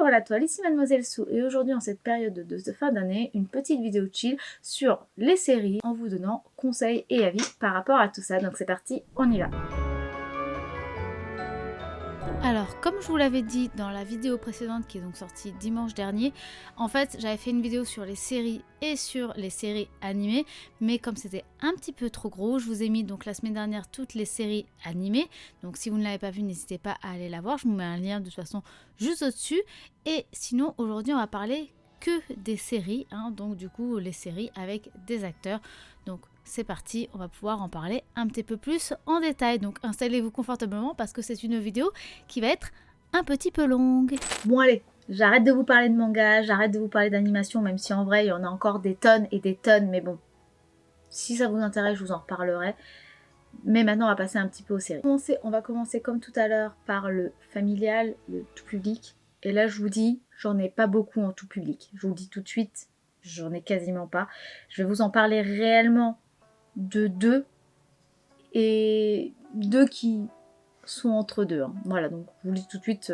voilà toi, ici Mademoiselle Sou et aujourd'hui en cette période de fin d'année, une petite vidéo chill sur les séries en vous donnant conseils et avis par rapport à tout ça. Donc c'est parti, on y va. Alors, comme je vous l'avais dit dans la vidéo précédente qui est donc sortie dimanche dernier, en fait j'avais fait une vidéo sur les séries et sur les séries animées, mais comme c'était un petit peu trop gros, je vous ai mis donc la semaine dernière toutes les séries animées. Donc si vous ne l'avez pas vue, n'hésitez pas à aller la voir, je vous mets un lien de toute façon juste au-dessus. Et sinon aujourd'hui on va parler que des séries, donc du coup les séries avec des acteurs. Donc c'est parti, on va pouvoir en parler un petit peu plus en détail. Donc installez-vous confortablement parce que c'est une vidéo qui va être un petit peu longue. Bon allez, j'arrête de vous parler de manga, j'arrête de vous parler d'animation, même si en vrai il y en a encore des tonnes et des tonnes, mais bon, si ça vous intéresse je vous en reparlerai. Mais maintenant on va passer un petit peu aux séries. On va commencer comme tout à l'heure par le familial, le tout public. Et là je vous dis, j'en ai pas beaucoup en tout public. Je vous le dis tout de suite, j'en ai quasiment pas. Je vais vous en parler réellement de deux, et deux qui sont entre deux. Voilà, donc je vous le dis tout de suite,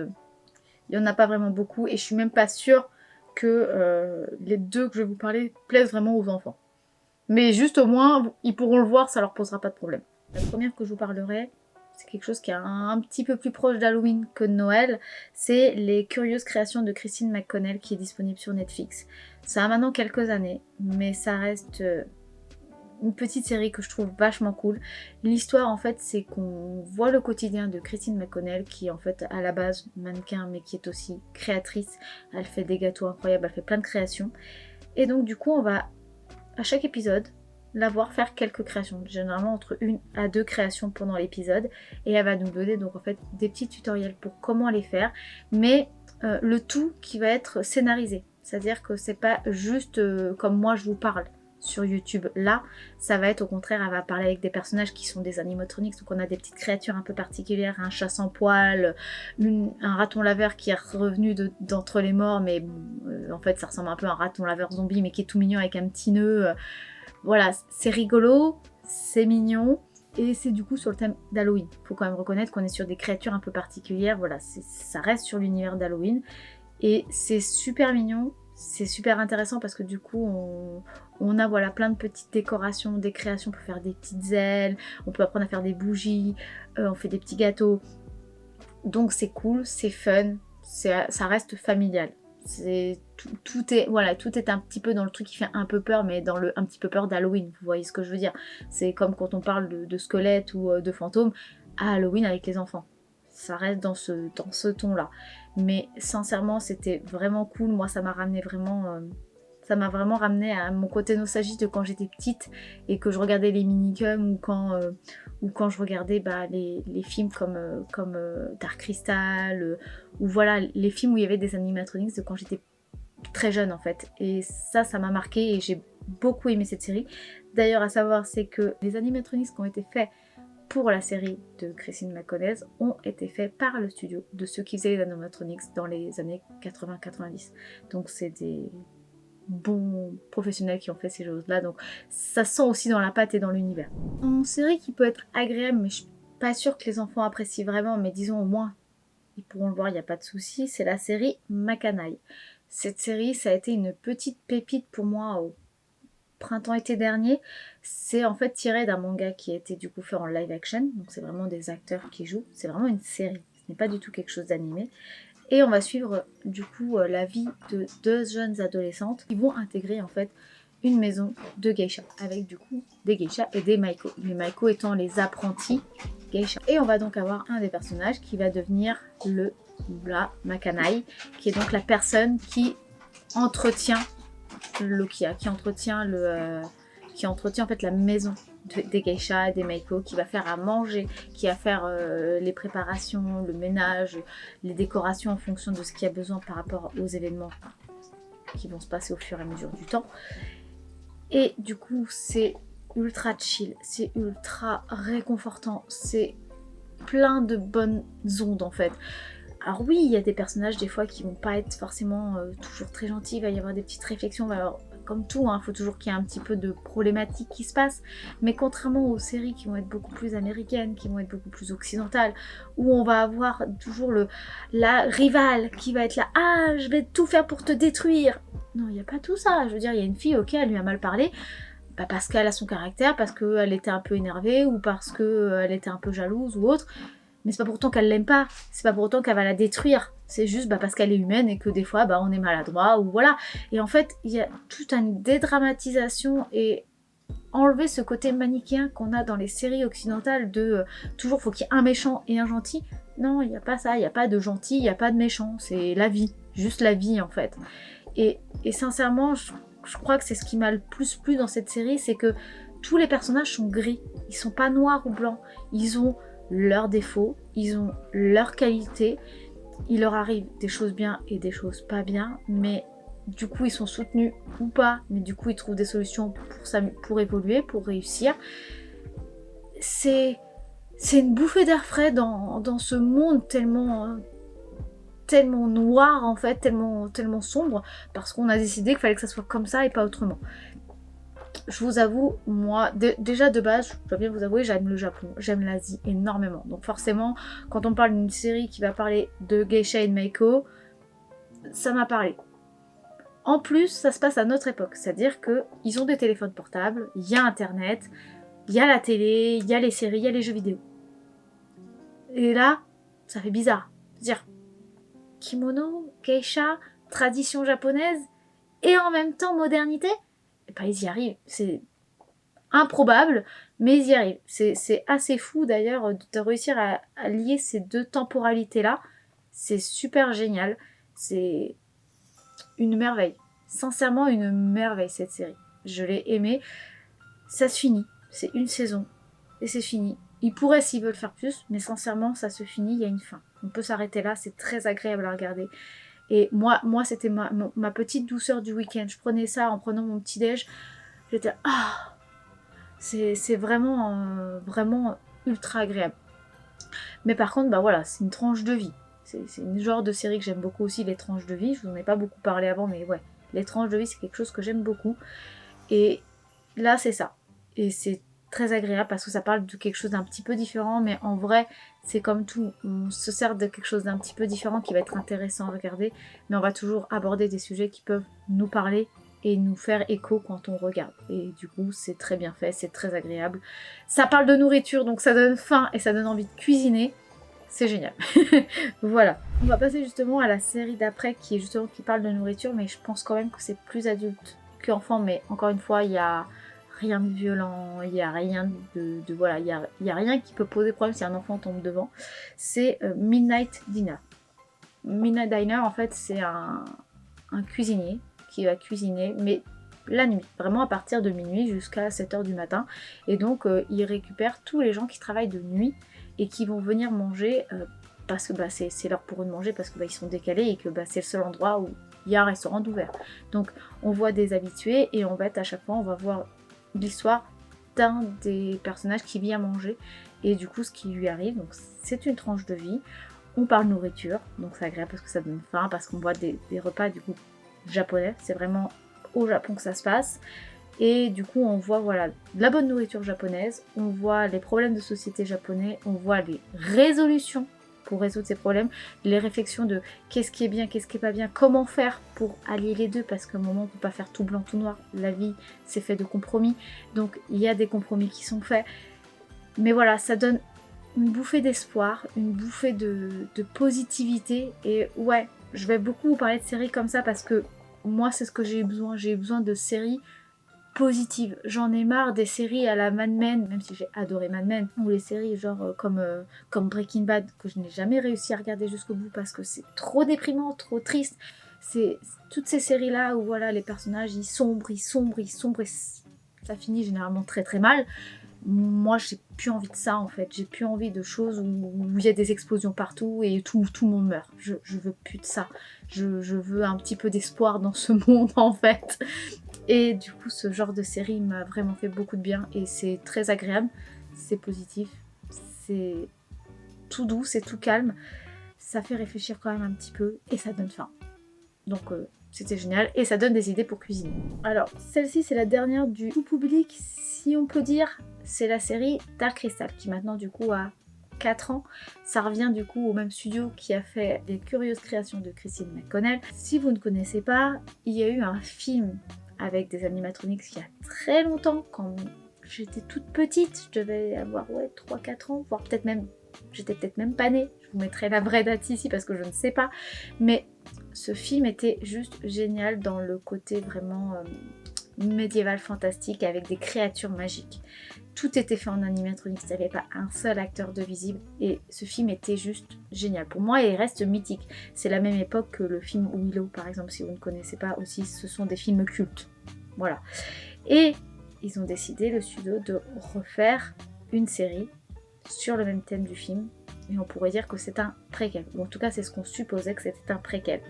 il n'y en a pas vraiment beaucoup. Et je suis même pas sûre que les deux que je vais vous parler plaisent vraiment aux enfants. Mais juste au moins, ils pourront le voir, ça leur posera pas de problème. La première que je vous parlerai, c'est quelque chose qui est un petit peu plus proche d'Halloween que de Noël. C'est Les Curieuses Créations de Christine McConnell qui est disponible sur Netflix. Ça a maintenant quelques années, mais ça reste une petite série que je trouve vachement cool. L'histoire en fait c'est qu'on voit le quotidien de Christine McConnell qui est en fait à la base mannequin mais qui est aussi créatrice. Elle fait des gâteaux incroyables, elle fait plein de créations. Et donc du coup on va à chaque épisode la voir faire quelques créations, généralement entre 1 à 2 créations pendant l'épisode, et elle va nous donner donc en fait des petits tutoriels pour comment les faire, mais le tout qui va être scénarisé, c'est-à-dire que c'est pas juste comme moi je vous parle sur YouTube. Là, ça va être au contraire, elle va parler avec des personnages qui sont des animatronics, donc on a des petites créatures un peu particulières, un chat sans poil, un raton laveur qui est revenu d'entre les morts, mais en fait ça ressemble un peu à un raton laveur zombie, mais qui est tout mignon avec un petit nœud. Voilà, c'est rigolo, c'est mignon, et c'est du coup sur le thème d'Halloween. Faut quand même reconnaître qu'on est sur des créatures un peu particulières, voilà, ça reste sur l'univers d'Halloween, et c'est super mignon. C'est super intéressant parce que du coup on a voilà plein de petites décorations, des créations, on peut faire des petites ailes, on peut apprendre à faire des bougies, on fait des petits gâteaux. Donc c'est cool, c'est fun, ça reste familial. Tout est un petit peu dans le truc qui fait un peu peur, mais dans le un petit peu peur d'Halloween, vous voyez ce que je veux dire. C'est comme quand on parle de squelettes ou de fantômes à Halloween avec les enfants. Ça reste dans ce ton-là. Mais sincèrement, c'était vraiment cool. Moi, ça m'a vraiment ramené à mon côté nostalgique de quand j'étais petite et que je regardais les minicums ou quand je regardais les films comme Dark Crystal, ou voilà, les films où il y avait des animatronics de quand j'étais très jeune en fait. Et ça m'a marqué et j'ai beaucoup aimé cette série. D'ailleurs, à savoir, c'est que les animatronics qui ont été faits pour la série de Christine McConnell ont été faits par le studio de ceux qui faisaient les animatronics dans les années 80-90. Donc c'est des bons professionnels qui ont fait ces choses-là. Donc ça sent aussi dans la patte et dans l'univers. Une série qui peut être agréable, mais je suis pas sûre que les enfants apprécient vraiment, mais disons au moins ils pourront le voir, il n'y a pas de souci, c'est la série Makanai. Cette série, ça a été une petite pépite pour moi au printemps-été dernier. C'est en fait tiré d'un manga qui a été du coup fait en live action, donc c'est vraiment des acteurs qui jouent, c'est vraiment une série, ce n'est pas du tout quelque chose d'animé. Et on va suivre du coup la vie de deux jeunes adolescentes qui vont intégrer en fait une maison de geisha, avec du coup des geishas et des maiko. Les maiko étant les apprentis geisha. Et on va donc avoir un des personnages qui va devenir la Makanai, qui est donc la personne qui entretient Lokia, qui entretient en fait la maison des geishas, des maiko, qui va faire à manger, qui va faire les préparations, le ménage, les décorations en fonction de ce qu'il y a besoin par rapport aux événements qui vont se passer au fur et à mesure du temps. Et du coup c'est ultra chill, c'est ultra réconfortant, c'est plein de bonnes ondes en fait. Alors oui, il y a des personnages des fois qui vont pas être forcément toujours très gentils, il va y avoir des petites réflexions, il va y avoir comme tout, il faut toujours qu'il y ait un petit peu de problématique qui se passe, mais contrairement aux séries qui vont être beaucoup plus américaines, qui vont être beaucoup plus occidentales, où on va avoir toujours la rivale qui va être là, ah, je vais tout faire pour te détruire. Non, il n'y a pas tout ça. Je veux dire, il y a une fille, ok, elle lui a mal parlé, parce qu'elle a son caractère, parce qu'elle était un peu énervée, ou parce qu'elle était un peu jalouse ou autre. Mais c'est pas pour autant qu'elle l'aime pas, c'est pas pour autant qu'elle va la détruire, c'est juste parce qu'elle est humaine et que des fois on est maladroit ou voilà. Et en fait, il y a toute une dédramatisation et enlever ce côté manichéen qu'on a dans les séries occidentales de toujours faut qu'il y ait un méchant et un gentil. Non, il n'y a pas ça, il n'y a pas de gentil, il n'y a pas de méchant, c'est la vie, juste la vie en fait. Et sincèrement, je crois que c'est ce qui m'a le plus plu dans cette série, c'est que tous les personnages sont gris, ils sont pas noirs ou blancs, ils ont leurs défauts, ils ont leurs qualités, il leur arrive des choses bien et des choses pas bien, mais du coup ils sont soutenus ou pas, mais du coup ils trouvent des solutions pour évoluer, pour réussir. C'est une bouffée d'air frais dans ce monde tellement noir en fait, tellement sombre, parce qu'on a décidé qu'il fallait que ça soit comme ça et pas autrement. Je vous avoue, moi, déjà de base, je dois bien vous avouer, j'aime le Japon, j'aime l'Asie énormément. Donc forcément, quand on parle d'une série qui va parler de Geisha et de Meiko, ça m'a parlé. En plus, ça se passe à notre époque, c'est-à-dire qu'ils ont des téléphones portables, il y a Internet, il y a la télé, il y a les séries, il y a les jeux vidéo. Et là, ça fait bizarre. C'est-à-dire, kimono, geisha, tradition japonaise, et en même temps modernité, ils y arrivent. C'est improbable, mais ils y arrivent. C'est assez fou d'ailleurs de réussir à lier ces deux temporalités-là. C'est super génial. C'est une merveille. Sincèrement, une merveille cette série. Je l'ai aimée. Ça se finit. C'est une saison. Et c'est fini. Ils pourraient s'ils veulent faire plus, mais sincèrement, ça se finit, il y a une fin. On peut s'arrêter là, c'est très agréable à regarder. Et moi c'était ma petite douceur du week-end. Je prenais ça en prenant mon petit-déj. J'étais c'est vraiment ultra agréable. Mais par contre, voilà, c'est une tranche de vie. C'est une genre de série que j'aime beaucoup aussi, les tranches de vie. Je vous en ai pas beaucoup parlé avant, mais ouais, les tranches de vie, c'est quelque chose que j'aime beaucoup. Et là, c'est ça. Et c'est très agréable parce que ça parle de quelque chose d'un petit peu différent, mais en vrai, c'est comme tout. On se sert de quelque chose d'un petit peu différent qui va être intéressant à regarder, mais on va toujours aborder des sujets qui peuvent nous parler et nous faire écho quand on regarde. Et du coup, c'est très bien fait, c'est très agréable. Ça parle de nourriture, donc ça donne faim et ça donne envie de cuisiner. C'est génial. Voilà. On va passer justement à la série d'après qui parle de nourriture, mais je pense quand même que c'est plus adulte qu'enfant. Mais encore une fois, il y a rien de violent, il y a rien voilà, il y a rien qui peut poser problème si un enfant tombe devant. C'est Midnight Dinner. Midnight Diner, en fait, c'est un cuisinier qui va cuisiner, mais la nuit, vraiment à partir de minuit jusqu'à 7h du matin. Et donc, il récupère tous les gens qui travaillent de nuit et qui vont venir manger parce que c'est l'heure pour eux de manger, parce que ils sont décalés et que c'est le seul endroit où il y a un restaurant d'ouvert. Donc, on voit des habitués et en fait, à chaque fois, on va voir l'histoire d'un des personnages qui vient manger et du coup, ce qui lui arrive. Donc, c'est une tranche de vie. On parle nourriture, donc c'est agréable parce que ça donne faim, parce qu'on boit des repas du coup japonais, c'est vraiment au Japon que ça se passe. Et du coup on voit de la bonne nourriture japonaise, on voit les problèmes de société japonais, on voit les résolutions pour résoudre ces problèmes, les réflexions de qu'est-ce qui est bien, qu'est-ce qui est pas bien, comment faire pour allier les deux, parce qu'à un moment on peut pas faire tout blanc, tout noir, la vie c'est fait de compromis, donc il y a des compromis qui sont faits. Mais voilà, ça donne une bouffée d'espoir, une bouffée de positivité. Et ouais, je vais beaucoup vous parler de séries comme ça parce que moi c'est ce que j'ai besoin. J'ai besoin de séries positives. J'en ai marre des séries à la Mad Men, même si j'ai adoré Mad Men, ou les séries genre comme Breaking Bad que je n'ai jamais réussi à regarder jusqu'au bout parce que c'est trop déprimant, trop triste. C'est toutes ces séries là où voilà, les personnages ils sombrent et ça finit généralement très très mal. Moi j'ai plus envie de ça en fait, j'ai plus envie de choses où il y a des explosions partout et tout le monde meurt. Je veux plus de ça, je veux un petit peu d'espoir dans ce monde en fait. Et du coup ce genre de série m'a vraiment fait beaucoup de bien et c'est très agréable, c'est positif, c'est tout doux, c'est tout calme, ça fait réfléchir quand même un petit peu et ça donne faim. Donc C'était génial et ça donne des idées pour cuisiner. Alors, celle-ci, c'est la dernière du tout public, si on peut dire. C'est la série Dark Crystal qui maintenant du coup a 4 ans. Ça revient du coup au même studio qui a fait Les Curieuses Créations de Christine McConnell. Si vous ne connaissez pas, il y a eu un film avec des animatronics il y a très longtemps, quand j'étais toute petite. Je devais avoir 3-4 ans, voire peut-être même, j'étais peut-être même pas née. Je vous mettrai la vraie date ici parce que je ne sais pas. Mais ce film était juste génial dans le côté vraiment médiéval fantastique avec des créatures magiques. Tout était fait en animatronique, il n'y avait pas un seul acteur de visible et ce film était juste génial. Pour moi, il reste mythique. C'est la même époque que le film Willow par exemple, si vous ne connaissez pas aussi, ce sont des films cultes. Voilà. Et ils ont décidé, le studio, de refaire une série sur le même thème du film et on pourrait dire que c'est un préquel. Ou en tout cas, c'est ce qu'on supposait, que c'était un préquel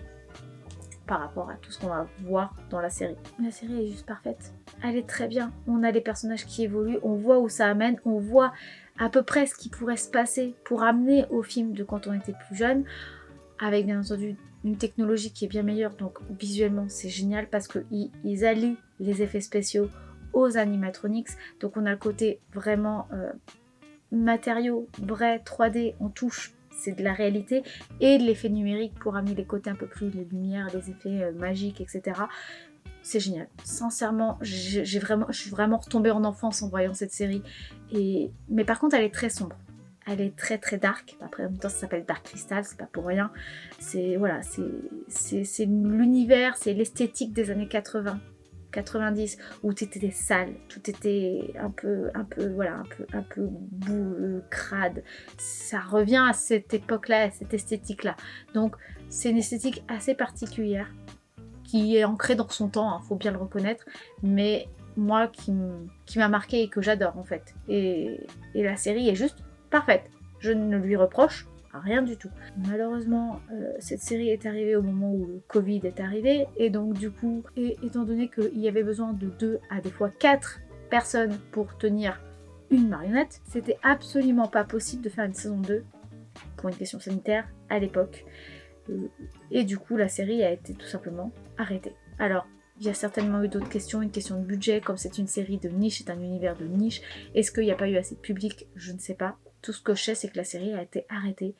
par rapport à tout ce qu'on va voir dans la série. La série est juste parfaite. Elle est très bien. On a les personnages qui évoluent, on voit où ça amène, on voit à peu près ce qui pourrait se passer pour amener au film de quand on était plus jeune, avec bien entendu une technologie qui est bien meilleure, donc visuellement c'est génial parce qu'ils allient les effets spéciaux aux animatronics, donc on a le côté vraiment matériaux, vrai, 3D, on touche, c'est de la réalité, et de l'effet numérique pour amener les côtés un peu plus, les lumières, les effets magiques, etc. C'est génial. Sincèrement, je suis vraiment retombée en enfance en voyant cette série. Mais par contre, elle est très sombre. Elle est très très dark. Après, en même temps, ça s'appelle Dark Crystal, c'est pas pour rien. C'est voilà, c'est l'univers, c'est l'esthétique des années 80. 90 où tout était sale, tout était un peu crade. Ça revient à cette époque-là, à cette esthétique-là. Donc c'est une esthétique assez particulière qui est ancrée dans son temps, faut bien le reconnaître, mais moi qui m'a marqué et que j'adore en fait. Et la série est juste parfaite. Je ne lui reproche rien du tout. Malheureusement, cette série est arrivée au moment où le Covid est arrivé, et donc du coup, étant donné qu'il y avait besoin de 2 à des fois 4 personnes pour tenir une marionnette, c'était absolument pas possible de faire une saison 2 pour une question sanitaire à l'époque. Et du coup, la série a été tout simplement arrêtée. Alors, il y a certainement eu d'autres questions, une question de budget, comme c'est une série de niche, c'est un univers de niche. Est-ce qu'il n'y a pas eu assez de public? Je ne sais pas. Tout ce que je sais, c'est que la série a été arrêtée.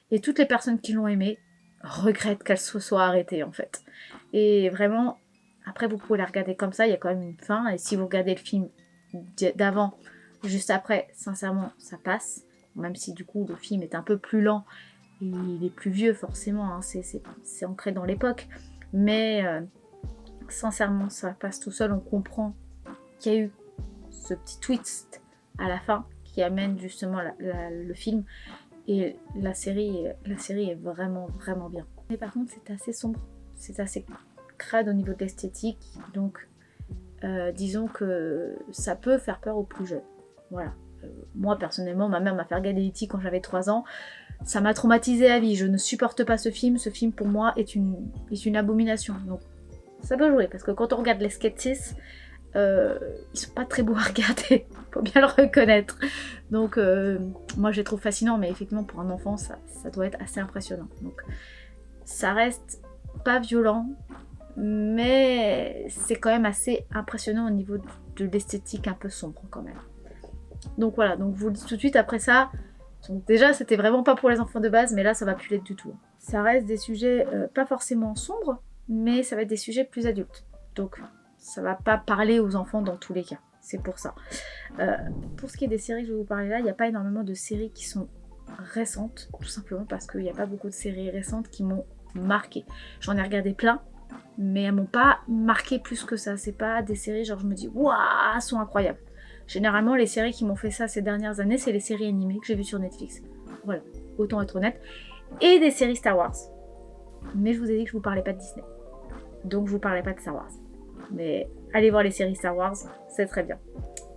Et toutes les personnes qui l'ont aimée regrettent qu'elle se soit arrêtée, en fait. Et vraiment, après, vous pouvez la regarder comme ça, il y a quand même une fin. Et si vous regardez le film d'avant, juste après, sincèrement, ça passe. Même si, du coup, le film est un peu plus lent. Et il est plus vieux, forcément. Hein, c'est ancré dans l'époque. Mais sincèrement, ça passe tout seul. On comprend qu'il y a eu ce petit twist à la fin qui amène justement le film, et la série est vraiment vraiment bien. Mais par contre c'est assez sombre, c'est assez crade au niveau de l'esthétique, donc disons que ça peut faire peur aux plus jeunes. Voilà. Moi personnellement, ma mère m'a fait regarder E.T. quand j'avais 3 ans, ça m'a traumatisée à vie, je ne supporte pas ce film pour moi est une abomination, donc ça peut jouer, parce que quand on regarde les sketches, ils sont pas très beaux à regarder, faut bien le reconnaître. Donc moi je les trouve fascinants, mais effectivement pour un enfant ça doit être assez impressionnant. Donc ça reste pas violent, mais c'est quand même assez impressionnant au niveau de l'esthétique un peu sombre quand même. Donc voilà, donc je vous le dis tout de suite, après ça, donc déjà c'était vraiment pas pour les enfants de base, mais là ça va plus l'être du tout. Ça reste des sujets pas forcément sombres, mais ça va être des sujets plus adultes. Donc ça va pas parler aux enfants dans tous les cas, c'est pour ça. Pour ce qui est des séries que je vais vous parler là, il n'y a pas énormément de séries qui sont récentes, tout simplement parce qu'il n'y a pas beaucoup de séries récentes qui m'ont marqué. J'en ai regardé plein, mais elles m'ont pas marqué plus que ça. C'est pas des séries genre je me dis waouh, elles sont incroyables. Généralement les séries qui m'ont fait ça ces dernières années, c'est les séries animées que j'ai vues sur Netflix. Voilà, autant être honnête. Et des séries Star Wars. Mais je vous ai dit que je vous parlais pas de Disney. Donc je vous parlais pas de Star Wars. Mais allez voir les séries Star Wars, c'est très bien.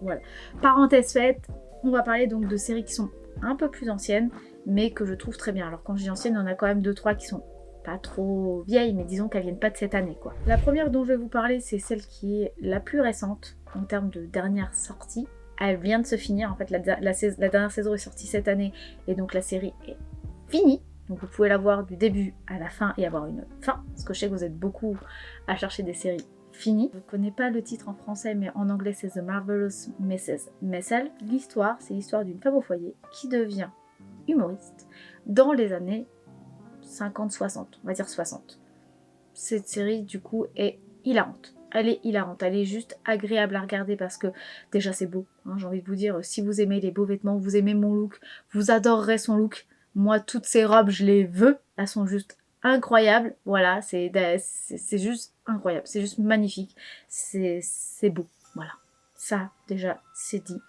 Voilà. Parenthèse faite, on va parler donc de séries qui sont un peu plus anciennes, mais que je trouve très bien. Alors quand je dis anciennes, on a quand même 2-3 qui sont pas trop vieilles, mais disons qu'elles viennent pas de cette année, quoi. La première dont je vais vous parler, c'est celle qui est la plus récente en termes de dernière sortie. Elle vient de se finir, en fait, la dernière saison est sortie cette année, et donc la série est finie. Donc vous pouvez la voir du début à la fin et avoir une fin, parce que je sais que vous êtes beaucoup à chercher des séries finies. Je ne connais pas le titre en français, mais en anglais c'est The Marvelous Mrs. Maisel. L'histoire, c'est l'histoire d'une femme au foyer qui devient humoriste dans les années 50-60, on va dire 60. Cette série du coup est hilarante. Elle est hilarante, elle est juste agréable à regarder parce que déjà c'est beau, hein, j'ai envie de vous dire, si vous aimez les beaux vêtements, vous aimez mon look, vous adorerez son look. Moi toutes ces robes je les veux, elles sont juste incroyables, voilà, c'est juste incroyable, c'est juste magnifique, c'est beau, voilà. Ça déjà c'est dit.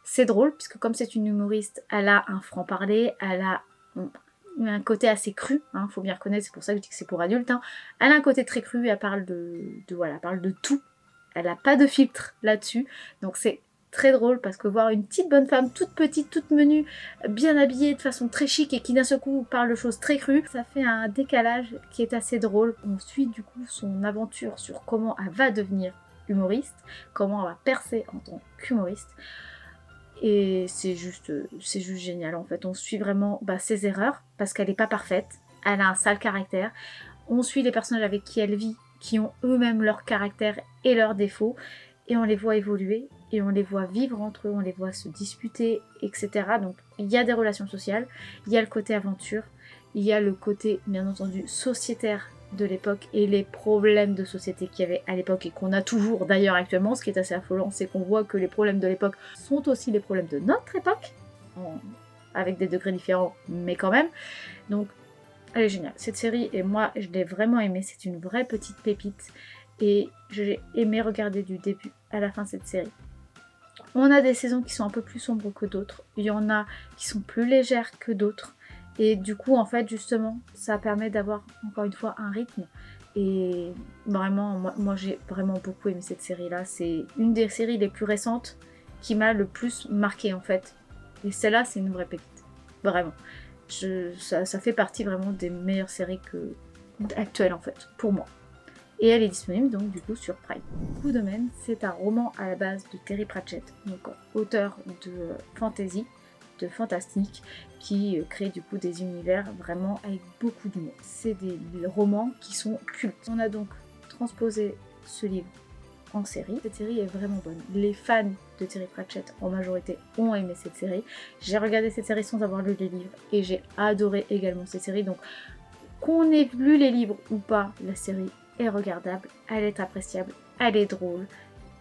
C'est drôle puisque comme c'est une humoriste, elle a un franc-parler, elle a un côté assez cru, hein, faut bien reconnaître, c'est pour ça que je dis que c'est pour adultes. Hein. Elle a un côté très cru, elle parle voilà, elle parle de tout. Elle n'a pas de filtre là-dessus, donc c'est très drôle parce que voir une petite bonne femme, toute petite, toute menue, bien habillée de façon très chic et qui d'un seul coup parle de choses très crues, ça fait un décalage qui est assez drôle. On suit du coup son aventure sur comment elle va devenir humoriste, comment elle va percer en tant qu'humoriste. Et c'est juste génial en fait. On suit vraiment ses erreurs parce qu'elle n'est pas parfaite. Elle a un sale caractère. On suit les personnages avec qui elle vit, qui ont eux-mêmes leur caractère et leurs défauts. Et on les voit évoluer et on les voit vivre entre eux, on les voit se disputer, etc. Donc il y a des relations sociales, il y a le côté aventure, il y a le côté bien entendu sociétaire de l'époque et les problèmes de société qu'il y avait à l'époque et qu'on a toujours d'ailleurs actuellement. Ce qui est assez affolant, c'est qu'on voit que les problèmes de l'époque sont aussi les problèmes de notre époque, avec des degrés différents, mais quand même. Donc, elle est géniale. Cette série, et moi, je l'ai vraiment aimée. C'est une vraie petite pépite et j'ai aimé regarder du début à la fin cette série. On a des saisons qui sont un peu plus sombres que d'autres. Il y en a qui sont plus légères que d'autres. Et du coup, en fait, justement, ça permet d'avoir, encore une fois, un rythme. Et vraiment, moi j'ai vraiment beaucoup aimé cette série-là. C'est une des séries les plus récentes qui m'a le plus marqué, en fait. Et celle-là, c'est une vraie pépite. Vraiment. Ça fait partie vraiment des meilleures séries actuelles, en fait, pour moi. Et elle est disponible, donc, du coup, sur Prime. Coup de Main, c'est un roman à la base de Terry Pratchett, donc auteur de fantasy, de fantastique, qui crée du coup des univers vraiment avec beaucoup d'humour. C'est des romans qui sont cultes. On a donc transposé ce livre en série. Cette série est vraiment bonne. Les fans de Terry Pratchett en majorité ont aimé cette série. J'ai regardé cette série sans avoir lu les livres et j'ai adoré également cette série. Donc qu'on ait lu les livres ou pas, la série est regardable, elle est appréciable, elle est drôle,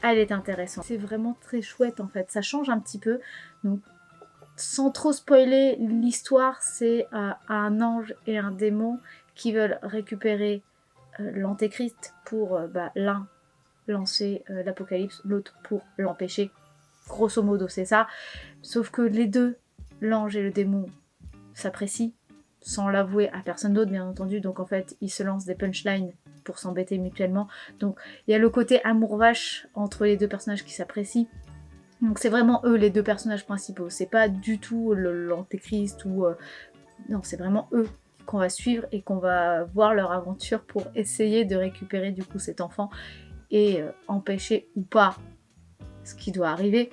elle est intéressante. C'est vraiment très chouette en fait, ça change un petit peu. Donc sans trop spoiler, l'histoire, c'est un ange et un démon qui veulent récupérer l'antéchrist pour l'un lancer l'apocalypse, l'autre pour l'empêcher. Grosso modo, c'est ça. Sauf que les deux, l'ange et le démon, s'apprécient, sans l'avouer à personne d'autre, bien entendu. Donc en fait, ils se lancent des punchlines pour s'embêter mutuellement. Donc il y a le côté amour vache entre les deux personnages qui s'apprécient. Donc c'est vraiment eux les deux personnages principaux, c'est pas du tout l'antéchrist ou... Non, c'est vraiment eux qu'on va suivre et qu'on va voir leur aventure pour essayer de récupérer du coup cet enfant et empêcher ou pas ce qui doit arriver.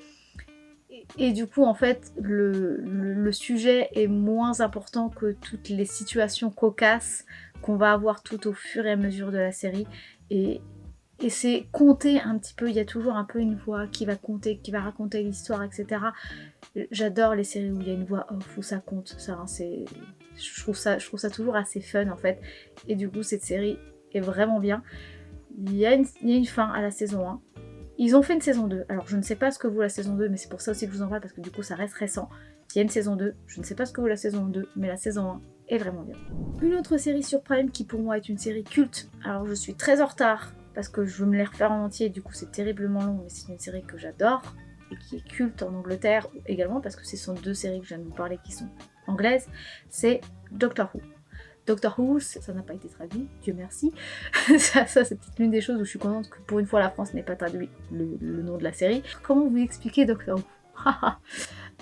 Et du coup en fait le sujet est moins important que toutes les situations cocasses qu'on va avoir tout au fur et à mesure de la série. Et c'est compter un petit peu, il y a toujours un peu une voix qui va compter, qui va raconter l'histoire, etc. J'adore les séries où il y a une voix off, où ça compte, ça, hein, je trouve ça toujours assez fun en fait. Et du coup cette série est vraiment bien. Il y a une fin à la saison 1. Ils ont fait une saison 2, alors je ne sais pas ce que vaut la saison 2, mais c'est pour ça aussi que je vous en parle, parce que du coup ça reste récent. Il y a une saison 2, je ne sais pas ce que vaut la saison 2, mais la saison 1 est vraiment bien. Une autre série sur Prime qui pour moi est une série culte, alors je suis très en retard, parce que je veux me les refaire en entier, du coup c'est terriblement long, mais c'est une série que j'adore, et qui est culte en Angleterre également, parce que ce sont deux séries que je viens de vous parler qui sont anglaises, c'est Doctor Who. Doctor Who, ça n'a pas été traduit, Dieu merci. ça c'est peut-être l'une des choses où je suis contente que pour une fois la France n'ait pas traduit le nom de la série. Comment vous expliquer Doctor Who?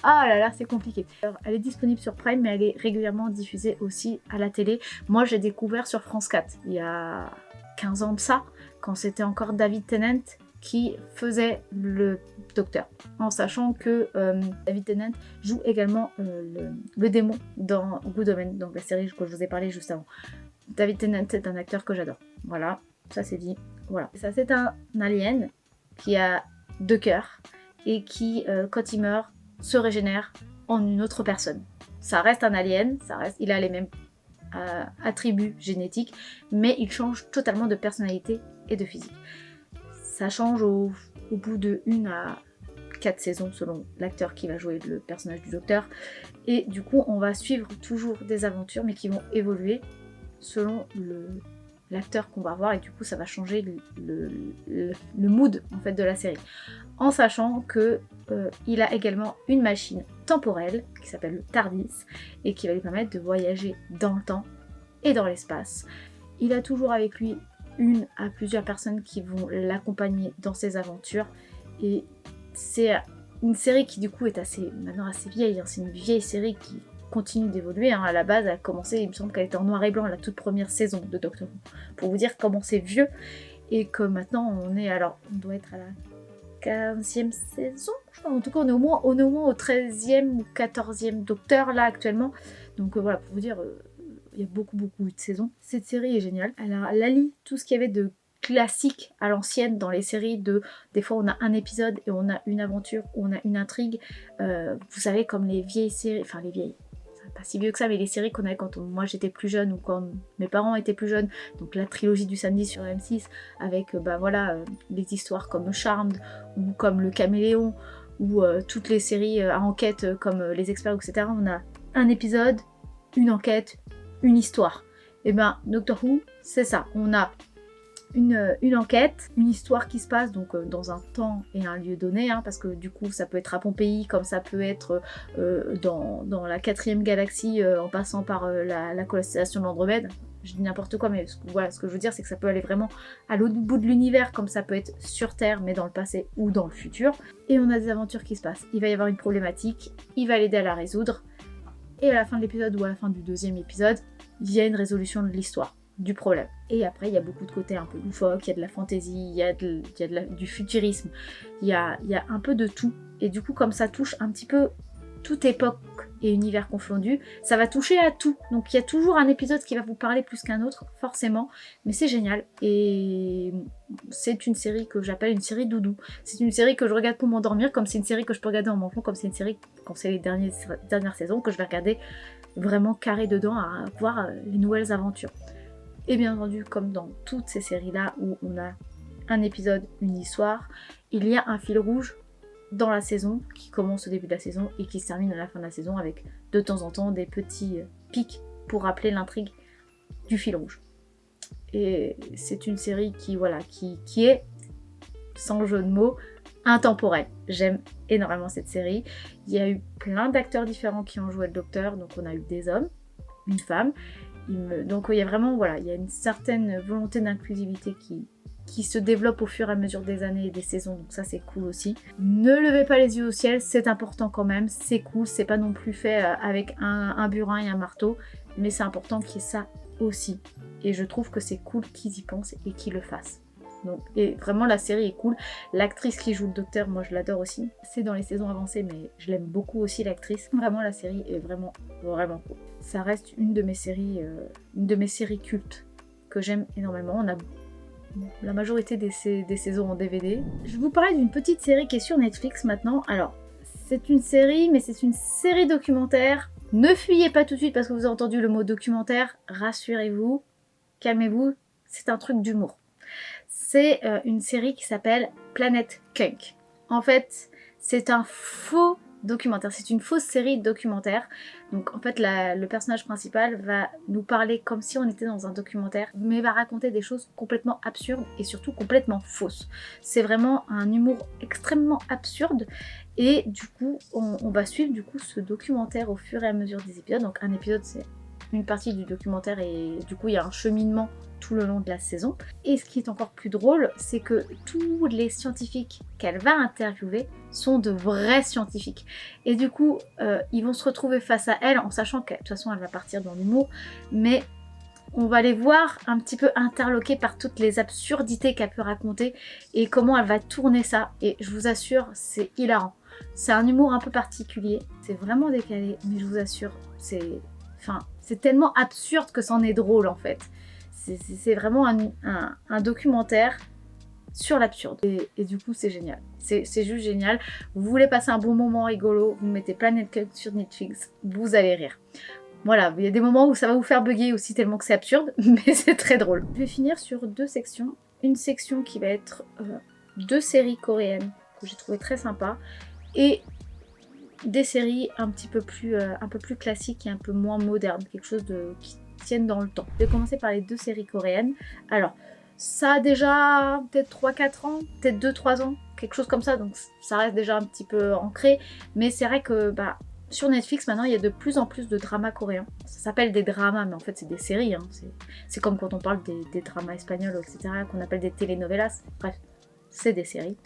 Ah là là, c'est compliqué. Alors, elle est disponible sur Prime, mais elle est régulièrement diffusée aussi à la télé. Moi, j'ai découvert sur France 4, il y a 15 ans de ça, quand c'était encore David Tennant qui faisait le docteur, en sachant que David Tennant joue également le démon dans Good Omens, donc la série que je vous ai parlé juste avant. David Tennant est un acteur que j'adore. Voilà, ça c'est dit. Voilà. Ça c'est un alien qui a 2 cœurs et qui, quand il meurt, se régénère en une autre personne. Ça reste un alien, il a les mêmes attributs génétiques, mais il change totalement de personnalité et de physique. Ça change au bout de 1 à 4 saisons selon l'acteur qui va jouer le personnage du docteur. Et du coup, on va suivre toujours des aventures, mais qui vont évoluer selon l'acteur qu'on va voir, et du coup ça va changer le mood en fait de la série, en sachant que il a également une machine temporelle qui s'appelle le TARDIS et qui va lui permettre de voyager dans le temps et dans l'espace. Il a toujours avec lui 1 à plusieurs personnes qui vont l'accompagner dans ses aventures, et c'est une série qui du coup est maintenant assez vieille, hein. C'est une vieille série qui continue d'évoluer, hein. À la base elle a commencé, il me semble qu'elle était en noir et blanc la toute première saison de Doctor Who, pour vous dire comment c'est vieux, et que maintenant on doit être à la 15e saison, je crois. En tout cas on est au moins au 13e ou 14e Docteur là actuellement, donc voilà, pour vous dire, il y a beaucoup de saisons. Cette série est géniale, elle allie tout ce qu'il y avait de classique à l'ancienne dans les séries, des fois on a un épisode et on a une aventure, ou on a une intrigue, vous savez, comme les vieilles séries, enfin les vieilles, pas si vieux que ça, mais les séries qu'on avait quand moi j'étais plus jeune ou quand mes parents étaient plus jeunes, donc la trilogie du samedi sur M6 avec les histoires comme Charmed ou comme Le Caméléon, ou toutes les séries à enquête comme Les Experts, etc. On a un épisode, une enquête, une histoire. Et ben Doctor Who c'est ça, on a une enquête, une histoire qui se passe donc dans un temps et un lieu donné, hein, parce que du coup ça peut être à Pompéi, comme ça peut être dans la 4e galaxie, en passant par la constellation de l'Andromède. Je dis n'importe quoi, mais voilà, ce que je veux dire c'est que ça peut aller vraiment à l'autre bout de l'univers, comme ça peut être sur Terre mais dans le passé ou dans le futur. Et on a des aventures qui se passent, il va y avoir une problématique, il va l'aider à la résoudre, et à la fin de l'épisode ou à la fin du 2e épisode, il y a une résolution de l'histoire, du problème. Et après il y a beaucoup de côtés un peu loufoques, il y a de la fantaisie, il y a du futurisme, il y a un peu de tout, et du coup comme ça touche un petit peu toute époque et univers confondus, ça va toucher à tout, donc il y a toujours un épisode qui va vous parler plus qu'un autre forcément, mais c'est génial, et c'est une série que j'appelle une série doudou. C'est une série que je regarde pour m'endormir, comme c'est une série que je peux regarder en mangeant, comme c'est une série quand c'est les dernières saisons que je vais regarder vraiment carré dedans à voir les nouvelles aventures. Et bien entendu, comme dans toutes ces séries-là où on a un épisode, une histoire, il y a un fil rouge dans la saison qui commence au début de la saison et qui se termine à la fin de la saison, avec de temps en temps des petits pics pour rappeler l'intrigue du fil rouge. Et c'est une série qui est, sans jeu de mots, intemporelle. J'aime énormément cette série. Il y a eu plein d'acteurs différents qui ont joué le Docteur, donc on a eu des hommes, une femme. Donc il y a vraiment, il y a une certaine volonté d'inclusivité qui se développe au fur et à mesure des années et des saisons, donc ça c'est cool aussi. Ne levez pas les yeux au ciel, c'est important quand même, c'est cool, c'est pas non plus fait avec un burin et un marteau, mais c'est important qu'il y ait ça aussi. Et je trouve que c'est cool qu'ils y pensent et qu'ils le fassent. Donc, et vraiment la série est cool. L'actrice qui joue le Docteur, moi je l'adore aussi. C'est dans les saisons avancées, mais je l'aime beaucoup aussi l'actrice. Vraiment la série est vraiment cool. Ça reste une de mes séries cultes que j'aime énormément. On a la majorité des saisons en DVD. Je vais vous parler d'une petite série qui est sur Netflix maintenant. Alors, c'est une série, mais c'est une série documentaire. Ne fuyez pas tout de suite parce que vous avez entendu le mot documentaire. Rassurez-vous, calmez-vous, c'est un truc d'humour. C'est une série qui s'appelle Planet Kunk. En fait, c'est un faux documentaire, c'est une fausse série documentaire. Donc en fait, le personnage principal va nous parler comme si on était dans un documentaire, mais va raconter des choses complètement absurdes et surtout complètement fausses. C'est vraiment un humour extrêmement absurde, et du coup, on va suivre du coup ce documentaire au fur et à mesure des épisodes. Donc un épisode, c'est une partie du documentaire, et du coup il y a un cheminement tout le long de la saison. Et ce qui est encore plus drôle, c'est que tous les scientifiques qu'elle va interviewer sont de vrais scientifiques. Et du coup, ils vont se retrouver face à elle en sachant que de toute façon elle va partir dans l'humour, mais on va les voir un petit peu interloqués par toutes les absurdités qu'elle peut raconter et comment elle va tourner ça. Et je vous assure, c'est hilarant. C'est un humour un peu particulier, c'est vraiment décalé, mais je vous assure, c'est tellement absurde que c'en est drôle en fait. C'est vraiment un documentaire sur l'absurde. Et du coup, c'est génial. C'est juste génial. Vous voulez passer un bon moment rigolo, vous mettez Planet Cut sur Netflix, vous allez rire. Voilà, il y a des moments où ça va vous faire bugger aussi tellement que c'est absurde, mais c'est très drôle. Je vais finir sur 2 sections. Une section qui va être 2 séries coréennes que j'ai trouvé très sympa et des séries un peu plus classiques et un peu moins modernes, quelque chose qui tienne dans le temps. Je vais commencer par les 2 séries coréennes. Alors, ça a déjà peut-être 3-4 ans, peut-être 2-3 ans, quelque chose comme ça, donc ça reste déjà un petit peu ancré, mais c'est vrai que sur Netflix maintenant il y a de plus en plus de dramas coréens. Ça s'appelle des dramas, mais en fait c'est des séries, hein. C'est comme quand on parle des dramas espagnols, etc., qu'on appelle des telenovelas, bref, c'est des séries.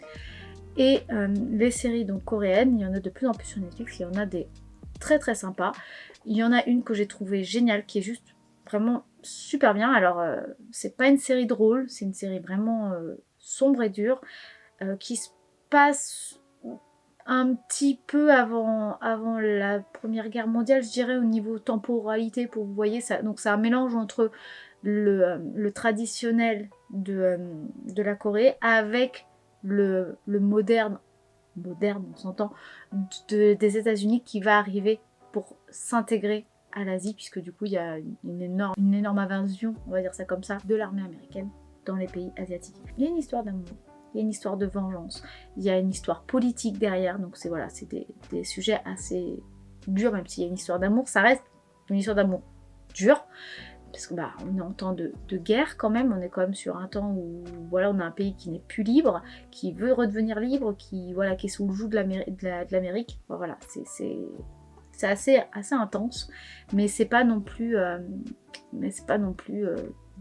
Et les séries donc coréennes, il y en a de plus en plus sur Netflix, il y en a des très très sympas. Il y en a une que j'ai trouvée géniale, qui est juste vraiment super bien. Alors c'est pas une série drôle, c'est une série vraiment sombre et dure, qui se passe un petit peu avant la Première Guerre mondiale, je dirais, au niveau temporalité, pour vous voyez ça. Donc c'est un mélange entre le traditionnel de la Corée avec le moderne, on s'entend, des États-Unis qui va arriver pour s'intégrer à l'Asie, puisque du coup il y a une énorme invasion, on va dire ça comme ça, de l'armée américaine dans les pays asiatiques. Il y a une histoire d'amour, il y a une histoire de vengeance, il y a une histoire politique derrière, donc c'est des sujets assez durs, même s'il y a une histoire d'amour, ça reste une histoire d'amour dure, parce que on est en temps de guerre quand même, on est quand même sur un temps où voilà, on a un pays qui n'est plus libre, qui veut redevenir libre, qui est sous le joug de l'Amérique. Voilà, c'est assez intense, mais c'est pas non plus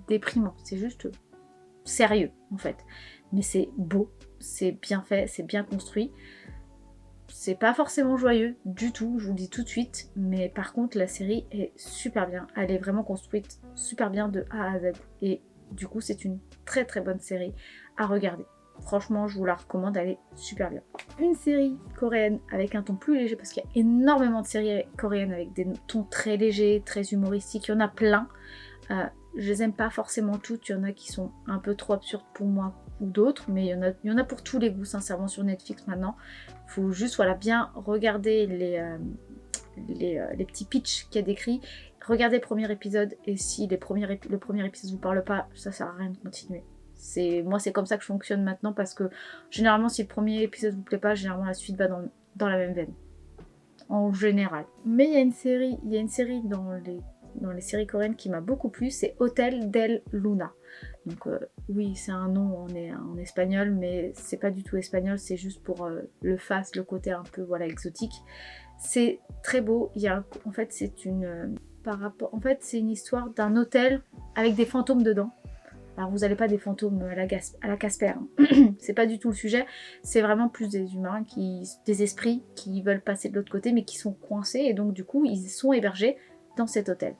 déprimant, c'est juste sérieux en fait. Mais c'est beau, c'est bien fait, c'est bien construit. C'est pas forcément joyeux du tout, je vous le dis tout de suite, mais par contre la série est super bien, elle est vraiment construite super bien de A à Z, et du coup c'est une très très bonne série à regarder. Franchement, je vous la recommande, elle est super bien. Une série coréenne avec un ton plus léger, parce qu'il y a énormément de séries coréennes avec des tons très légers, très humoristiques, il y en a plein. Je les aime pas forcément toutes, il y en a qui sont un peu trop absurdes pour moi ou d'autres, mais il y en a pour tous les goûts sincèrement sur Netflix maintenant. Il faut juste bien regarder les petits pitchs qu'il y a décrits, regardez le premier épisode, et si le premier épisode vous parle pas, ça sert à rien de continuer. Moi c'est comme ça que je fonctionne maintenant, parce que généralement si le premier épisode vous plaît pas, généralement la suite va dans la même veine. En général. Mais il y a une série dans les séries coréennes qui m'a beaucoup plu, c'est Hotel del Luna. Donc oui, c'est un nom en espagnol, mais c'est pas du tout espagnol, c'est juste pour le côté un peu exotique. C'est très beau, en fait c'est une histoire d'un hôtel avec des fantômes dedans. Alors vous n'allez pas des fantômes à la Casper, hein. C'est pas du tout le sujet, c'est vraiment plus des humains, des esprits qui veulent passer de l'autre côté mais qui sont coincés, et donc du coup ils sont hébergés dans cet hôtel.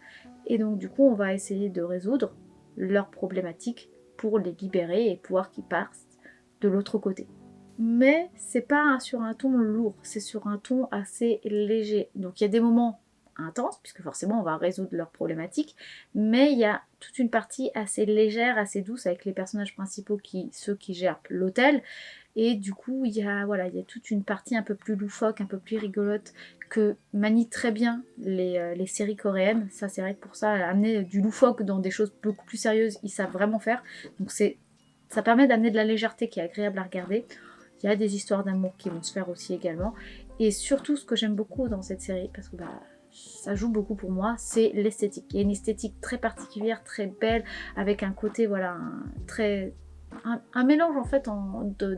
Et donc du coup on va essayer de résoudre leurs problématiques pour les libérer et pouvoir qu'ils partent de l'autre côté. Mais c'est pas sur un ton lourd, c'est sur un ton assez léger. Donc il y a des moments intenses, puisque forcément on va résoudre leurs problématiques, mais il y a toute une partie assez légère, assez douce, avec les personnages principaux, ceux qui gèrent l'hôtel, et du coup il y a toute une partie un peu plus loufoque, un peu plus rigolote, que manient très bien les séries coréennes. Ça c'est vrai que pour ça, amener du loufoque dans des choses beaucoup plus sérieuses, ils savent vraiment faire, donc ça permet d'amener de la légèreté qui est agréable à regarder. Il y a des histoires d'amour qui vont se faire aussi également, et surtout ce que j'aime beaucoup dans cette série, parce que ça joue beaucoup pour moi, c'est l'esthétique. Il y a une esthétique très particulière, très belle, avec un côté un mélange en fait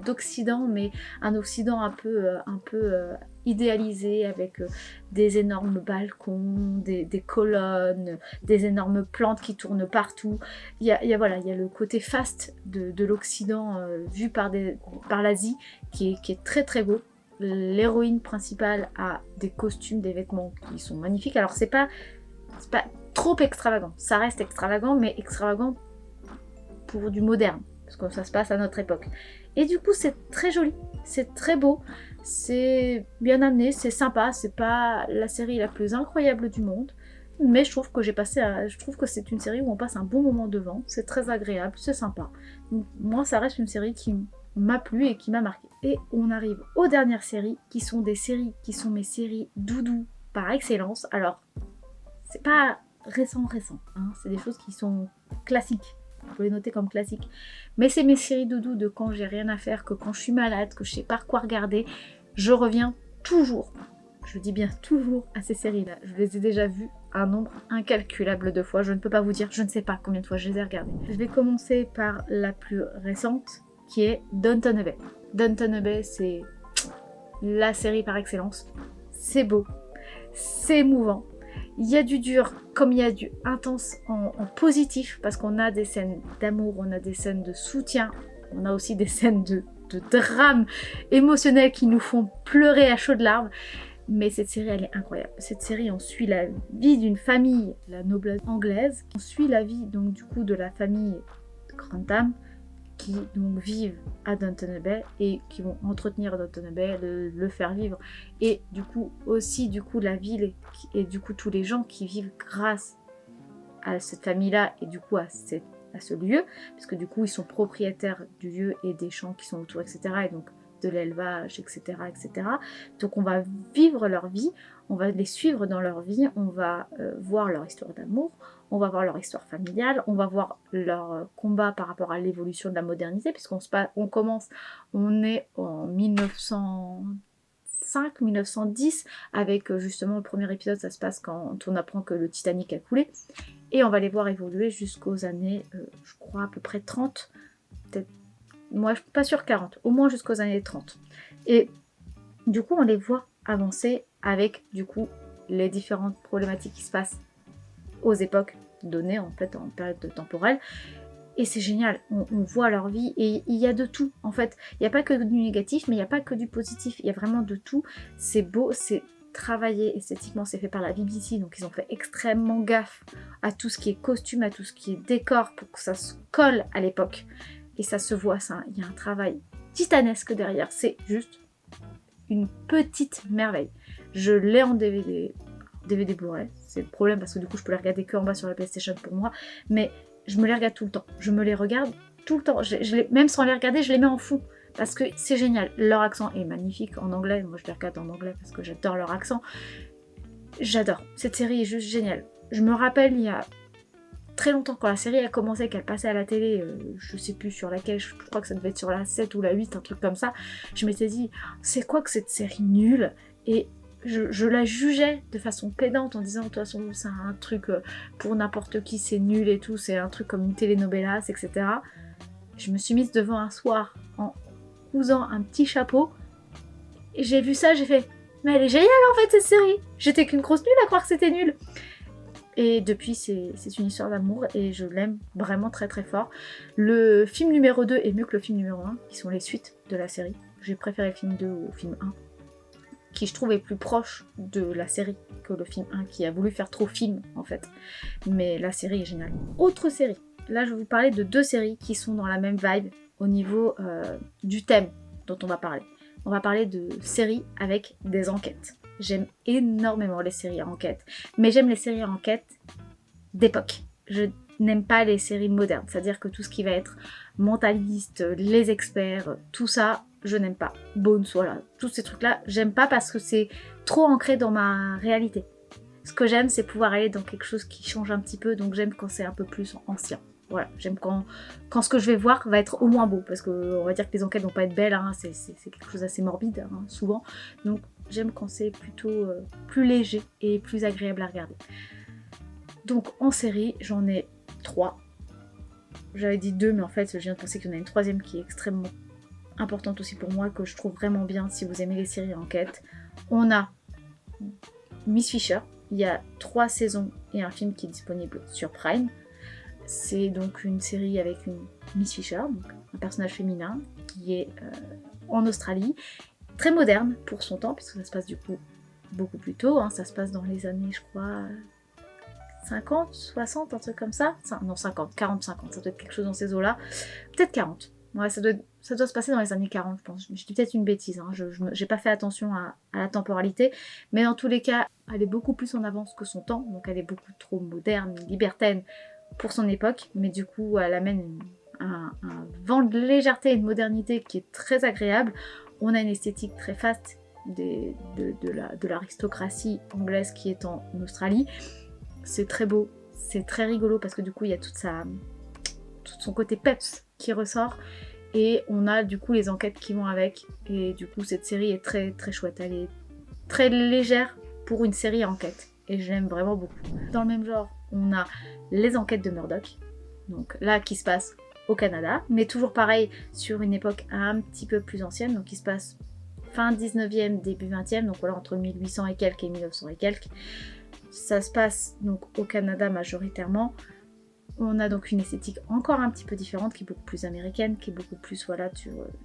d'Occident, mais un Occident un peu idéalisé, avec des énormes balcons, des colonnes, des énormes plantes qui tournent partout. Il y a le côté faste de l'Occident vu par l'Asie qui est très très beau. L'héroïne principale a des costumes, des vêtements qui sont magnifiques. Alors c'est pas trop extravagant. Ça reste extravagant, mais extravagant pour du moderne, parce que ça se passe à notre époque. Et du coup, c'est très joli, c'est très beau, c'est bien amené, c'est sympa, c'est pas la série la plus incroyable du monde, mais je trouve que je trouve que c'est une série où on passe un bon moment devant, c'est très agréable, c'est sympa. Donc, moi, ça reste une série qui m'a plu et qui m'a marqué. Et on arrive aux dernières séries, qui sont des séries qui sont mes séries doudou par excellence. Alors, c'est pas récent, hein, c'est des choses qui sont classiques. Vous pouvez les noter comme classiques. Mais c'est mes séries doudou de quand j'ai rien à faire, que quand je suis malade, que je sais pas quoi regarder, je reviens toujours, je dis bien toujours, à ces séries-là. Je les ai déjà vues un nombre incalculable de fois. Je ne peux pas vous dire, je ne sais pas combien de fois je les ai regardées. Je vais commencer par la plus récente, qui est Downton Abbey. Downton Abbey, c'est la série par excellence. C'est beau, c'est émouvant. Il y a du dur comme il y a du intense en positif, parce qu'on a des scènes d'amour, on a des scènes de soutien, on a aussi des scènes de drame émotionnel qui nous font pleurer à chaudes larmes. Mais cette série, elle est incroyable. Cette série, on suit la vie d'une famille, la noblesse anglaise. On suit la vie donc du coup de la famille Grantham, qui donc vivent à Downton Abbey et qui vont entretenir Downton Abbey, le faire vivre, et du coup aussi du coup la ville et du coup tous les gens qui vivent grâce à cette famille-là et du coup à ce lieu, parce que du coup ils sont propriétaires du lieu et des champs qui sont autour, etc. Et donc de l'élevage, etc., etc. Donc on va vivre leur vie, on va les suivre dans leur vie, on va voir leur histoire d'amour, on va voir leur histoire familiale, on va voir leur combat par rapport à l'évolution de la modernité, puisqu'on on est en 1905, 1910, avec justement le premier épisode, ça se passe quand on apprend que le Titanic a coulé, et on va les voir évoluer jusqu'aux années, je crois à peu près 30, peut-être, moi je suis pas sûre 40, au moins jusqu'aux années 30. Et du coup on les voit avancer avec du coup les différentes problématiques qui se passent aux époques données, en fait en période temporelle, et c'est génial, on voit leur vie et il y a de tout en fait, il n'y a pas que du négatif, mais il n'y a pas que du positif, il y a vraiment de tout, c'est beau, c'est travaillé esthétiquement, c'est fait par la BBC, donc ils ont fait extrêmement gaffe à tout ce qui est costume, à tout ce qui est décor pour que ça se colle à l'époque, et ça se voit, ça, il y a un travail titanesque derrière, c'est juste une petite merveille. Je l'ai en DVD Blu-ray, c'est le problème parce que du coup je peux les regarder que en bas sur la PlayStation pour moi, mais je me les regarde tout le temps, même sans les regarder, je les mets en fond, parce que c'est génial, leur accent est magnifique en anglais, moi je les regarde en anglais parce que j'adore leur accent, j'adore, cette série est juste géniale. Je me rappelle il y a très longtemps quand la série a commencé, qu'elle passait à la télé, je sais plus sur laquelle, je crois que ça devait être sur la 7 ou la 8, un truc comme ça, je m'étais dit, c'est quoi que cette série nulle, et je la jugeais de façon pédante en disant de toute façon c'est un truc pour n'importe qui, c'est nul et tout, c'est un truc comme une telenovelas, etc. Je me suis mise devant un soir en cousant un petit chapeau et j'ai vu ça, j'ai fait mais elle est géniale en fait cette série, j'étais qu'une grosse nulle à croire que c'était nul. Et depuis c'est une histoire d'amour et je l'aime vraiment très très fort. Le film numéro 2 est mieux que le film numéro 1, qui sont les suites de la série. J'ai préféré le film 2 au film 1, qui je trouve est plus proche de la série que le film 1, qui a voulu faire trop film en fait. Mais la série est géniale. Autre série, là je vais vous parler de deux séries qui sont dans la même vibe au niveau du thème dont on va parler. On va parler de séries avec des enquêtes. J'aime énormément les séries à enquête, mais j'aime les séries à enquête d'époque. Je n'aime pas les séries modernes, c'est-à-dire que tout ce qui va être mentaliste, les experts, tout ça, je n'aime pas. Bones, voilà, tous ces trucs-là, j'aime pas parce que c'est trop ancré dans ma réalité. Ce que j'aime, c'est pouvoir aller dans quelque chose qui change un petit peu, donc j'aime quand c'est un peu plus ancien. Voilà, j'aime quand ce que je vais voir va être au moins beau, parce qu'on va dire que les enquêtes vont pas être belles, hein, c'est quelque chose d'assez morbide, hein, souvent. Donc j'aime quand c'est plutôt plus léger et plus agréable à regarder. Donc en série, j'en ai 3. J'avais dit 2, mais en fait, je viens de penser qu'il y en a une troisième qui est extrêmement importante aussi pour moi, que je trouve vraiment bien si vous aimez les séries enquête. On a Miss Fisher, il y a 3 saisons et un film qui est disponible sur Prime. C'est donc une série avec une Miss Fisher, donc un personnage féminin qui est en Australie, très moderne pour son temps, puisque ça se passe du coup beaucoup plus tôt, hein, ça se passe dans les années, je crois, 50, 60, un truc comme ça. Non, 50, 40, 50, ça doit être quelque chose dans ces eaux-là. Peut-être 40. Ouais, ça doit se passer dans les années 40, je pense. Je dis peut-être une bêtise, hein. Je n'ai pas fait attention à la temporalité. Mais dans tous les cas, elle est beaucoup plus en avance que son temps. Donc elle est beaucoup trop moderne, libertaine pour son époque. Mais du coup, elle amène un vent de légèreté et de modernité qui est très agréable. On a une esthétique très faste de l'aristocratie anglaise qui est en Australie. C'est très beau, c'est très rigolo parce que du coup il y a tout son côté peps qui ressort et on a du coup les enquêtes qui vont avec et du coup cette série est très très chouette, elle est très légère pour une série à enquête et je l'aime vraiment beaucoup. Dans le même genre on a les enquêtes de Murdoch, donc là qui se passe au Canada, mais toujours pareil sur une époque un petit peu plus ancienne, donc qui se passe fin 19e, début 20e, donc voilà entre 1800 et quelques et 1900 et quelques. Ça se passe donc au Canada majoritairement. On a donc une esthétique encore un petit peu différente, qui est beaucoup plus américaine, qui est beaucoup plus voilà,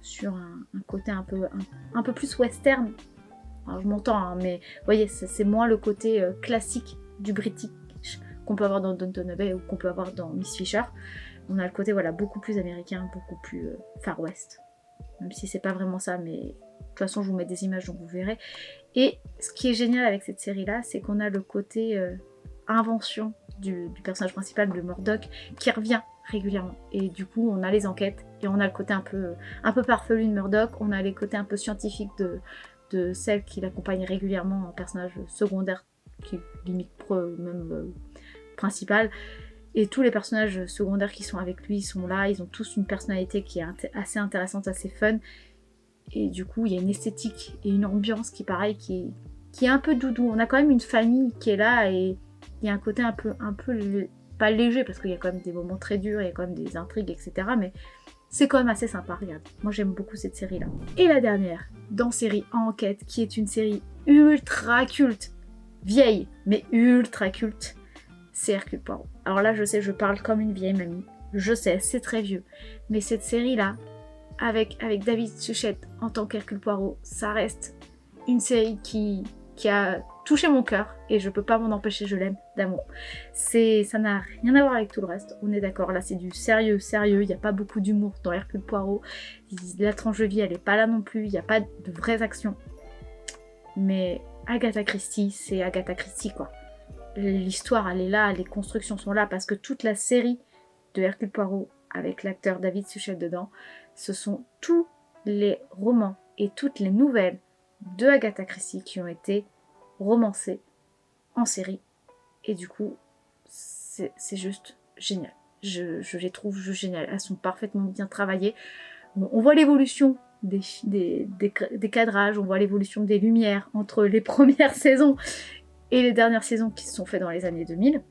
sur un côté un peu plus western. Alors je m'entends, hein, mais vous voyez, c'est moins le côté classique du British qu'on peut avoir dans Downton Abbey ou qu'on peut avoir dans Miss Fisher. On a le côté voilà, beaucoup plus américain, beaucoup plus Far West. Même si c'est pas vraiment ça, mais de toute façon je vous mets des images donc vous verrez. Et ce qui est génial avec cette série-là, c'est qu'on a le côté invention du personnage principal de Murdoch qui revient régulièrement. Et du coup, on a les enquêtes et on a le côté un peu farfelu de Murdoch, on a les côtés un peu scientifiques de celle qui l'accompagne régulièrement en personnage secondaire, qui limite même principal. Et tous les personnages secondaires qui sont avec lui sont là, ils ont tous une personnalité qui est assez intéressante, assez fun. Et du coup, il y a une esthétique et une ambiance qui, pareil, qui est un peu doudou. On a quand même une famille qui est là et il y a un côté un peu pas léger parce qu'il y a quand même des moments très durs, il y a quand même des intrigues, etc. Mais c'est quand même assez sympa, regarde. Moi, j'aime beaucoup cette série-là. Et la dernière, dans Série Enquête, qui est une série ultra culte, vieille, mais ultra culte, c'est Hercule Poirot. Alors là, je sais, je parle comme une vieille mamie. Je sais, c'est très vieux. Mais cette série-là, avec David Suchet en tant qu'Hercule Poirot, ça reste une série qui a touché mon cœur et je peux pas m'en empêcher, je l'aime d'amour. Ça n'a rien à voir avec tout le reste, on est d'accord, là c'est du sérieux, il n'y a pas beaucoup d'humour dans Hercule Poirot, la tranche de vie elle est pas là non plus, il n'y a pas de vraies actions. Mais Agatha Christie, c'est Agatha Christie quoi. L'histoire elle est là, les constructions sont là parce que toute la série de Hercule Poirot avec l'acteur David Suchet dedans, ce sont tous les romans et toutes les nouvelles de Agatha Christie qui ont été romancées en série. Et du coup, c'est juste génial. Je les trouve juste géniales. Elles sont parfaitement bien travaillées. Bon, on voit l'évolution des cadrages, on voit l'évolution des lumières entre les premières saisons et les dernières saisons qui se sont faites dans les années 2000.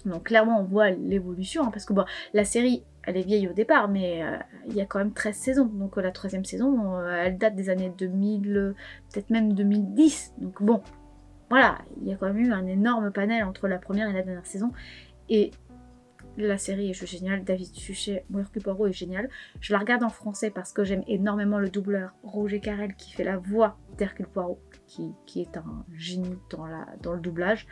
Donc clairement, on voit l'évolution, hein, parce que bon, la série, elle est vieille au départ, mais il y a quand même 13 saisons. Donc la 3e saison, elle date des années 2000, peut-être même 2010. Donc bon, voilà, il y a quand même eu un énorme panel entre la première et la dernière saison. Et la série est juste géniale, David Suchet, Hercule Poirot est génial. Je la regarde en français parce que j'aime énormément le doubleur Roger Carrel qui fait la voix d'Hercule Poirot, qui est un génie dans le doublage.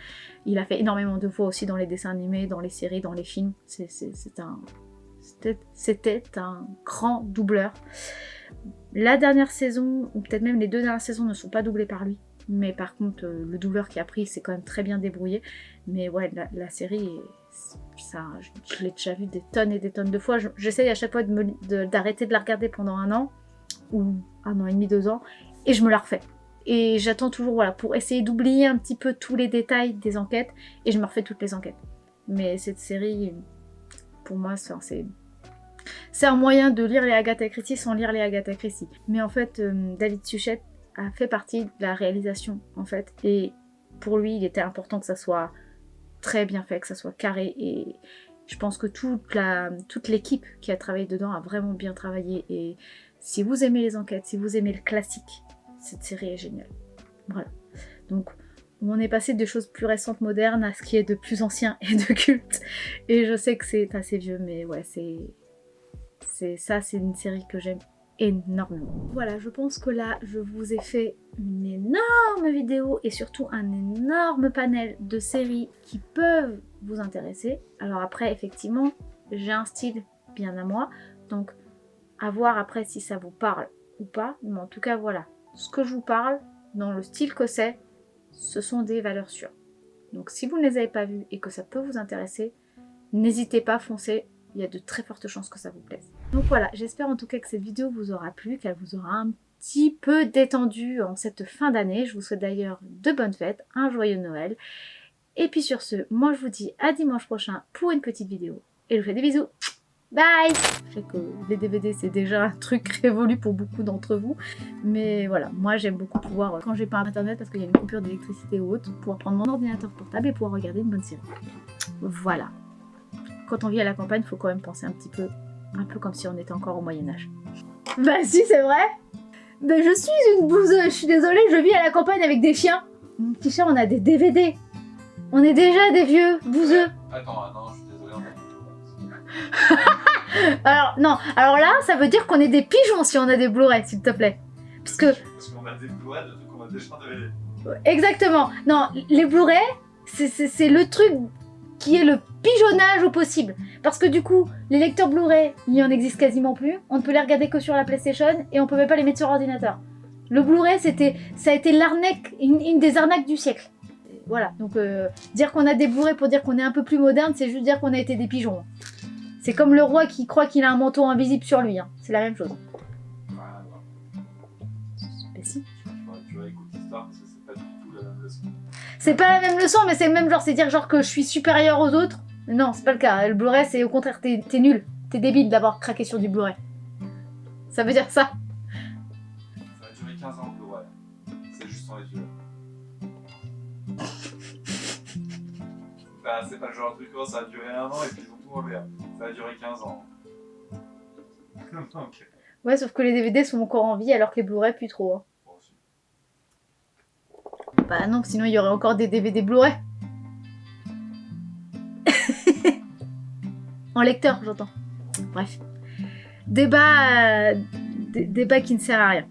Il a fait énormément de voix aussi dans les dessins animés, dans les séries, dans les films. C'était un grand doubleur. La dernière saison, ou peut-être même les 2 dernières saisons ne sont pas doublées par lui. Mais par contre, le doubleur qui a pris s'est quand même très bien débrouillé. Mais ouais, la série, je l'ai déjà vue des tonnes et des tonnes de fois. J'essaye à chaque fois d'arrêter de la regarder pendant 1 an, ou 1 an et demi, 2 ans, et je me la refais. Et j'attends toujours, voilà, pour essayer d'oublier un petit peu tous les détails des enquêtes, et je me refais toutes les enquêtes. Mais cette série, pour moi, c'est un moyen de lire les Agatha Christie sans lire les Agatha Christie. Mais en fait, David Suchet a fait partie de la réalisation, en fait, et pour lui, il était important que ça soit très bien fait, que ça soit carré, et je pense que toute l'équipe qui a travaillé dedans a vraiment bien travaillé, et si vous aimez les enquêtes, si vous aimez le classique, cette série est géniale. Voilà. Donc, on est passé de choses plus récentes, modernes, à ce qui est de plus ancien et de culte, et je sais que c'est assez vieux, mais ouais, c'est une série que j'aime énormément. Voilà, je pense que là, je vous ai fait une énorme vidéo et surtout un énorme panel de séries qui peuvent vous intéresser. Alors après, effectivement, j'ai un style bien à moi, donc à voir après si ça vous parle ou pas. Mais en tout cas, voilà, ce que je vous parle, dans le style que c'est, ce sont des valeurs sûres. Donc si vous ne les avez pas vues et que ça peut vous intéresser, n'hésitez pas, foncez. Il y a de très fortes chances que ça vous plaise. Donc voilà, j'espère en tout cas que cette vidéo vous aura plu, qu'elle vous aura un petit peu détendu en cette fin d'année. Je vous souhaite d'ailleurs de bonnes fêtes, un joyeux Noël. Et puis sur ce, moi je vous dis à dimanche prochain pour une petite vidéo. Et je vous fais des bisous. Bye! Je sais que les DVD c'est déjà un truc révolu pour beaucoup d'entre vous. Mais voilà, moi j'aime beaucoup pouvoir, quand j'ai pas internet parce qu'il y a une coupure d'électricité ou autre, pouvoir prendre mon ordinateur portable et pouvoir regarder une bonne série. Voilà. Quand on vit à la campagne, il faut quand même penser un peu comme si on était encore au Moyen-Âge. Bah si, c'est vrai. Mais je suis une bouseuse, je suis désolée, je vis à la campagne avec des chiens. Mon petit chat, on a des DVD. On est déjà des vieux bouseux. Attends, non, je suis désolée, on a Alors, non, alors là, ça veut dire qu'on est des pigeons si on a des Blu-ray, s'il te plaît. Parce qu'on a des Blu-ray, le truc qu'on a déjà DVD. Exactement. Non, les Blu-ray, c'est le truc qui est le pigeonnage au possible. Parce que du coup, les lecteurs Blu-ray, il n'y en existe quasiment plus. On ne peut les regarder que sur la PlayStation et on peut même pas les mettre sur ordinateur. Le Blu-ray, ça a été l'arnaque, une des arnaques du siècle. Voilà, donc dire qu'on a des Blu-ray pour dire qu'on est un peu plus moderne, c'est juste dire qu'on a été des pigeons. C'est comme le roi qui croit qu'il a un manteau invisible sur lui, hein. C'est la même chose. Voilà. Ben si. Tu vas écouter l'histoire parce que c'est pas du tout la même leçon. C'est pas la même leçon, mais c'est le même genre, c'est dire genre que je suis supérieur aux autres. Non, c'est pas le cas. Le Blu-ray, c'est au contraire, t'es nul. T'es débile d'avoir craqué sur du Blu-ray. Ça veut dire ça. Ça a duré 15 ans le Blu-ray. C'est juste sans les yeux. Bah, c'est pas le genre de truc, oh, ça a duré 1 an et puis ils ont tout enlevé. Ça a duré 15 ans. Ok. Ouais, sauf que les DVD sont encore en vie alors que les Blu-ray plus trop. Hein. Bon, aussi. Bah non, sinon il y aurait encore des DVD Blu-ray. En lecteur, j'entends. Bref. Débat qui ne sert à rien.